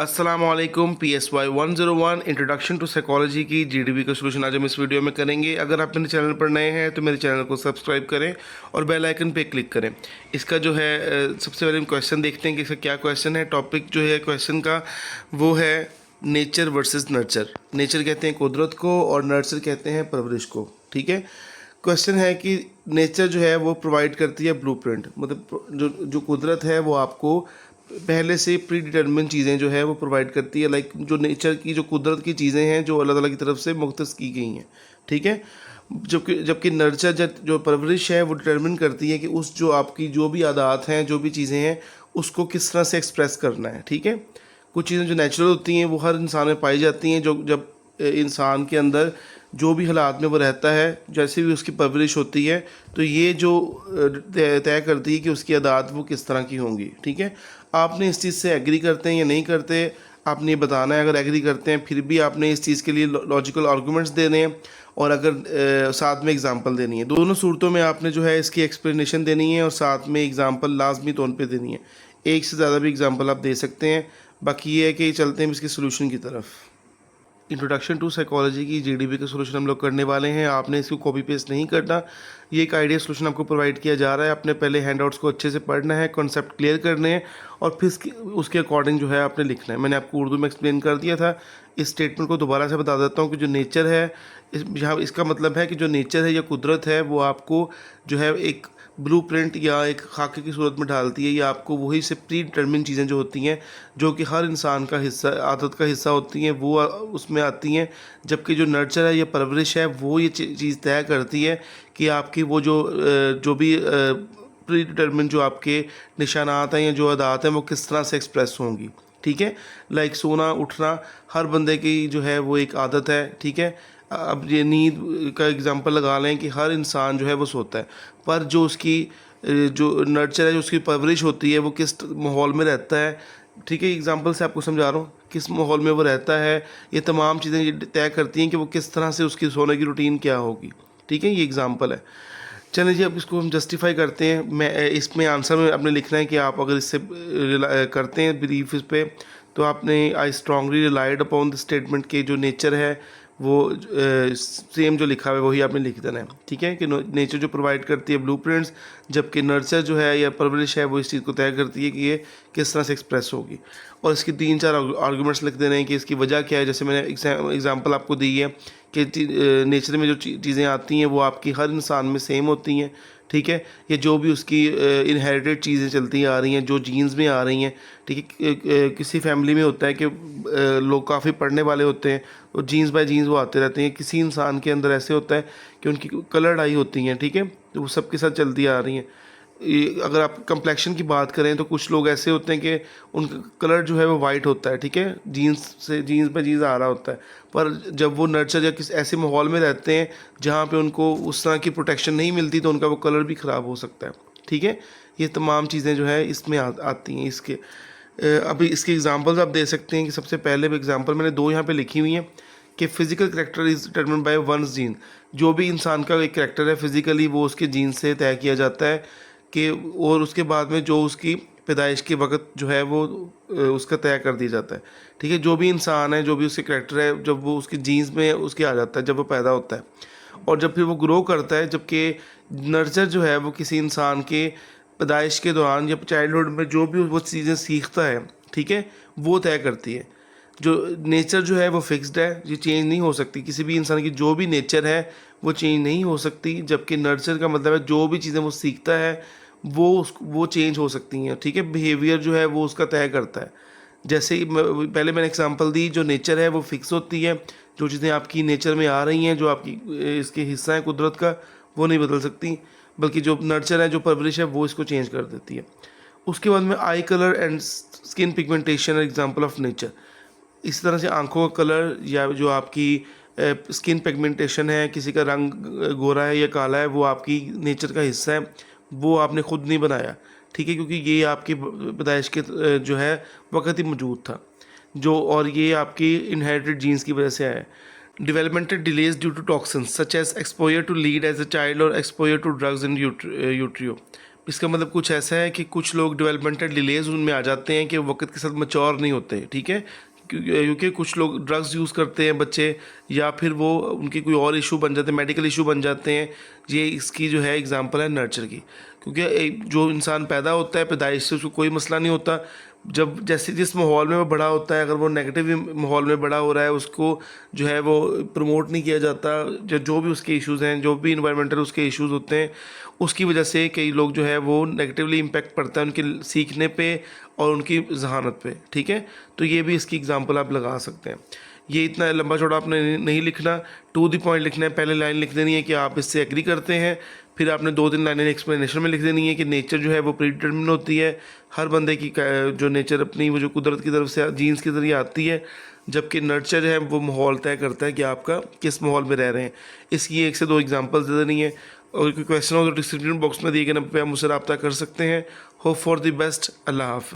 अस्सलाम वालेकुम। PSY 101 introduction to psychology की GDP का सोल्यूशन आज हम इस वीडियो में करेंगे। अगर आप मेरे चैनल पर नए हैं तो मेरे चैनल को सब्सक्राइब करें और बेल आइकन पे क्लिक करें। इसका जो है सबसे पहले हम क्वेश्चन देखते हैं कि इसका क्या क्वेश्चन है। टॉपिक जो है क्वेश्चन का वो है नेचर वर्सेस नर्चर। नेचर कहते हैं कुदरत को और नर्चर कहते हैं परवरिश को। ठीक है, क्वेश्चन है कि नेचर जो है वो प्रोवाइड करती है ब्लूप्रिंट, मतलब जो कुदरत है वो आपको पहले से प्री डिटर्मिन चीज़ें जो है वो प्रोवाइड करती है। लाइक जो नेचर की जो कुदरत की चीज़ें हैं जो अल्लाह ताला की तरफ से मुख्तस की गई हैं। ठीक है, जबकि नर्चर जो परवरिश है वो डिटर्मिन करती है कि उस जो आपकी जो भी आदत हैं, जो भी चीज़ें हैं, उसको किस तरह से एक्सप्रेस करना है। ठीक है, कुछ चीज़ें जो नेचुरल होती हैं वो हर इंसान में पाई जाती हैं। जो जब इंसान के अंदर जो भी हालात में वो रहता है, जैसे भी उसकी परवरिश होती है, तो ये जो तय करती है कि उसकी आदत वो किस तरह की होंगी। ठीक है, आपने इस चीज़ से एग्री करते हैं या नहीं करते, आपने ये बताना है। अगर एग्री करते हैं फिर भी आपने इस चीज़ के लिए लॉजिकल आर्गूमेंट्स देने हैं और अगर साथ में एग्जांपल देनी है। दोनों सूरतों में आपने जो है इसकी एक्सप्लेनेशन देनी है और साथ में एग्जांपल लाजमी तौर पे देनी है। एक से ज़्यादा भी एग्जांपल आप दे सकते हैं। बाकी ये है कि चलते हैं इसके सोल्यूशन की तरफ। इंट्रोडक्शन टू साइकोलॉजी की GDP का सोल्यूशन हम लोग करने वाले हैं। आपने इसको कॉपी पेस्ट नहीं करना, ये एक आइडिया सोल्यूशन आपको प्रोवाइड किया जा रहा है। आपने पहले हैंडआउट्स को अच्छे से पढ़ना है, कॉन्सेप्ट क्लियर करने हैं और फिर उसके अकॉर्डिंग जो है आपने लिखना है। मैंने आपको उर्दू में एक्सप्लेन कर दिया था। इस स्टेटमेंट को दोबारा से बता देता हूँ कि जो नेचर है यहाँ इसका मतलब है कि जो नेचर है या कुदरत है वो आपको जो है एक ब्लूप्रिंट या एक खाके की सूरत में डालती है, या आपको वही से प्री डिटर्मिन चीज़ें जो होती हैं, जो कि हर इंसान का हिस्सा, आदत का हिस्सा होती हैं, वो उसमें आती हैं। जबकि जो नर्चर है या परवरिश है वो ये चीज़ तय करती है कि आपकी वो जो भी प्री डिटर्मिन जो आपके निशानात हैं या जो आदत हैं वो किस तरह से एक्सप्रेस होंगी। ठीक है, लाइक सोना उठना हर बंदे की जो है वो एक आदत है। ठीक है, अब ये नींद का एग्जांपल लगा लें कि हर इंसान जो है वो सोता है, पर जो उसकी जो नर्चर है, जो उसकी परवरिश होती है, वो किस माहौल में रहता है। ठीक है, एग्जांपल से आपको समझा रहा हूँ किस माहौल में वो रहता है, ये तमाम चीज़ें ये तय करती हैं कि वो किस तरह से उसकी सोने की रूटीन क्या होगी। ठीक है, ये एग्जांपल है। चलिए जी, अब इसको हम जस्टिफाई करते हैं। मैं इसमें आंसर में आपने लिखना है कि आप अगर इससे करते हैं बिलीफ इस पे, तो आपने I strongly relied upon the statement के जो नेचर है वो सेम जो लिखा हुआ है वही आपने लिख देना है। ठीक है, कि नेचर जो प्रोवाइड करती है ब्लूप्रिंट्स, जबकि नर्चर जो है या परवरिश है वो इस चीज़ को तय करती है कि ये किस तरह से एक्सप्रेस होगी। और इसकी 3-4 आर्गूमेंट्स लिख देने हैं कि इसकी वजह क्या है। जैसे मैंने एग्जांपल आपको दी है कि नेचर में जो चीज़ें आती हैं वो आपकी हर इंसान में सेम होती हैं। ठीक है, ये जो भी उसकी इनहेरिटेड चीज़ें चलती आ रही हैं, जो जीन्स में आ रही हैं। ठीक है, किसी फैमिली में होता है कि लोग काफ़ी पढ़ने वाले होते हैं, तो जीन्स बाय जीन्स वो आते रहते हैं। किसी इंसान के अंदर ऐसे होता है कि उनकी कलर्ड आई होती हैं। ठीक है, तो वो सबके साथ चलती आ रही हैं। अगर आप कंप्लेक्शन की बात करें तो कुछ लोग ऐसे होते हैं कि उनका कलर जो है वो वाइट होता है। ठीक है, जीन्स पे जीन्स आ रहा होता है, पर जब वो नर्चर या किसी ऐसे माहौल में रहते हैं जहाँ पे उनको उस तरह की प्रोटेक्शन नहीं मिलती, तो उनका वो कलर भी ख़राब हो सकता है। ठीक है, ये तमाम चीज़ें जो है इसमें आती हैं। इसके अभी इसके एग्जांपल्स आप दे सकते हैं कि सबसे पहले एग्जांपल मैंने 2 यहाँ पे लिखी हुई हैं कि physical character is determined by one's gene. जो भी इंसान का एक करेक्टर है फिजिकली वो उसके जीन से तय किया जाता है कि, और उसके बाद में जो उसकी पैदाइश के वक्त जो है वो उसका तय कर दिया जाता है। ठीक है, जो भी इंसान है, जो भी उसके करेक्टर है, जब वो उसकी जीन्स में उसके आ जाता है जब वो पैदा होता है, और जब फिर वो ग्रो करता है। जबकि नर्चर जो है वो किसी इंसान के पैदाइश के दौरान या चाइल्डहुड में जो भी वो चीज़ें सीखता है, ठीक है, वो तय करती है। जो नेचर जो है वो फिक्स्ड है, ये चेंज नहीं हो सकती। किसी भी इंसान की जो भी नेचर है वो चेंज नहीं हो सकती। जबकि नर्चर का मतलब है जो भी चीज़ें वो सीखता है वो चेंज हो सकती हैं। ठीक है, बिहेवियर जो है वो उसका तय करता है। जैसे पहले मैंने एग्जांपल दी, जो नेचर है वो फिक्स होती है। जो चीज़ें आपकी नेचर में आ रही हैं, जो आपकी इसके हिस्सा है कुदरत का, वो नहीं बदल सकती। बल्कि जो नर्चर है, जो परवरिश है, वो इसको चेंज कर देती है। उसके बाद में आई colour and skin pigmentation example of nature. इस तरह से आंखों का कलर या जो आपकी स्किन पिगमेंटेशन है, किसी का रंग गोरा है या काला है, वो आपकी नेचर का हिस्सा है, वो आपने खुद नहीं बनाया। ठीक है, क्योंकि ये आपकी पैदाइश के जो है वक़्त ही मौजूद था, और ये आपकी इनहेरिटेड जीन्स की वजह से आया है। Developmental delays due to toxins such as exposure to lead as a child और exposure to drugs in utero. इसका मतलब कुछ ऐसा है कि कुछ लोग डेवलपमेंटल डिलेज उनमें आ जाते हैं कि वो वक्त के साथ मैच्योर नहीं होते, ठीक है, क्योंकि कुछ लोग ड्रग्स यूज़ करते हैं बच्चे, या फिर वो उनकी कोई और इशू बन जाते हैं, मेडिकल इशू बन जाते हैं। ये इसकी जो है एग्जांपल है नर्चर की, क्योंकि जो इंसान पैदा होता है पैदाइश से उसको कोई मसला नहीं होता, जब जैसे जिस माहौल में वो बड़ा होता है, अगर वो नेगेटिव माहौल में बड़ा हो रहा है, उसको जो है वो प्रमोट नहीं किया जाता, जो भी उसके इश्यूज़ हैं, जो भी इन्वायरमेंटल उसके इश्यूज़ होते हैं, उसकी वजह से कई लोग जो है वो नेगेटिवली इम्पेक्ट पड़ता है उनके सीखने पे और उनकी जहानत पे, ठीक है। तो ये भी इसकी एग्जांपल आप लगा सकते हैं। ये इतना लंबा चौड़ा आपने नहीं लिखना, टू द पॉइंट लिखना है। पहले लाइन लिख देनी है कि आप इससे एग्री करते हैं, फिर आपने 2-3 लाइनें एक्सप्लेनेशन में लिख देनी है कि नेचर जो है वो प्रीडिटरमिन होती है, हर बंदे की जो नेचर अपनी वो जो कुदरत की तरफ से जीन्स के ज़रिए आती है, जबकि नर्चर है वो माहौल तय करता है कि आपका किस माहौल में रह रहे हैं। इसकी 1 से 2 एग्जांपल्स दे देनी है, और कोई क्वेश्चन हो तो डिस्क्रिप्शन बॉक्स में दिए गए नंबर पर आप मुझसे रब्ता कर सकते हैं। Hope for the best. Allah हाफ़िज़।